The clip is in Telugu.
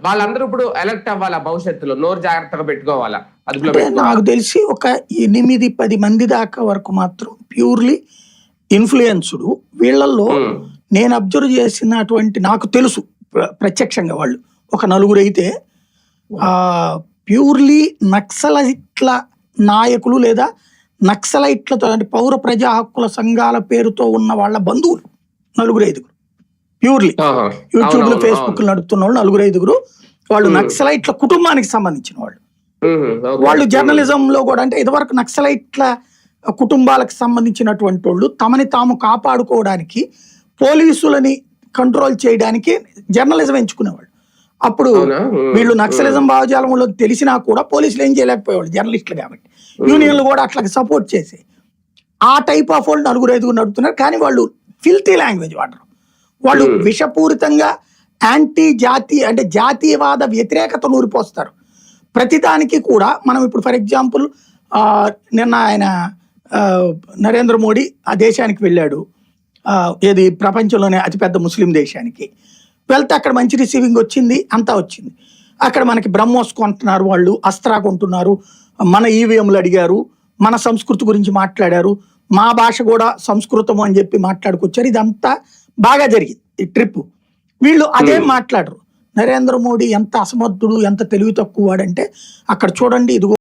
వాళ్ళందరూ ఇప్పుడు ఎలక్ట్ అవ్వాలా భవిష్యత్తులో? నోరు జాగ్రత్తగా పెట్టుకోవాలా? అదుపులో అంటే పెట్టుకోవాలా? నాకు తెలిసి ఒక 8-10 మంది దాకా వరకు మాత్రం ప్యూర్లీ ఇన్ఫ్లుయెన్స్డ్. వీళ్ళల్లో ఉమ్, నేను అబ్జర్వ్ చేసినటువంటి నాకు తెలుసు ప్రత్యక్షంగా వాళ్ళు ఒక నలుగురు అయితే ప్యూర్లీ నక్సలైట్ల నాయకులు లేదా నక్సలైట్లతో అంటే పౌర ప్రజా హక్కుల సంఘాల పేరుతో ఉన్న వాళ్ళ బంధువులు 4-5 ప్యూర్లీ ఆహా, యూట్యూబ్ లో అవునవును, ఫేస్బుక్ నడుపుతున్న వాళ్ళు 4-5 వాళ్ళు నక్సలైట్ల కుటుంబానికి సంబంధించిన వాళ్ళు. ఓకే. వాళ్ళు జర్నలిజం లో కూడా అంటే ఇదివరకు నక్సలైట్ల కుటుంబాలకు సంబంధించినటువంటి వాళ్ళు తమని తాము కాపాడుకోవడానికి పోలీసులని కంట్రోల్ చేయడానికి జర్నలిజం ఎంచుకునేవాళ్ళు. అప్పుడు అవునా? వీళ్ళు నక్సలిజం భావజాలంలో తెలిసినా కూడా పోలీసులు ఏం చేయలేకపోయేవాళ్ళు జర్నలిస్టులు కాబట్టి. యూనియన్లు కూడా అట్లా సపోర్ట్ చేసి ఆ టైప్ ఆఫ్ వాళ్ళు 4-5 నడుపుతున్నారు. కానీ వాళ్ళు ఫిల్తీ లాంగ్వేజ్ వాడరు. వాళ్ళు విషపూరితంగా యాంటీ జాతీయ అంటే జాతీయవాద వ్యతిరేకత నూరిపోస్తారు ప్రతిదానికి కూడా. మనం ఇప్పుడు ఫర్ ఎగ్జాంపుల్ నిన్న ఆయన నరేంద్ర మోడీ ఆ దేశానికి వెళ్ళాడు, ఏది ప్రపంచంలోనే అతిపెద్ద ముస్లిం దేశానికి వెళ్తే అక్కడ మంచి రిసీవింగ్ వచ్చింది, అంతా వచ్చింది. అక్కడ మనకి బ్రహ్మోస్ కొంటున్నారు, వాళ్ళు అస్త్రా కొంటున్నారు, మన ఈవీఎంలు అడిగారు, మన సంస్కృతి గురించి మాట్లాడారు, మా భాష కూడా సంస్కృతం అని చెప్పి మాట్లాడుకొచ్చారు. ఇదంతా బాగా జరిగింది ఈ ట్రిప్. వీళ్ళు అదేం మాట్లాడరు. నరేంద్ర మోడీ ఎంత అసమర్థుడు, ఎంత తెలివి తక్కువ వాడంటే అక్కడ చూడండి ఇదిగో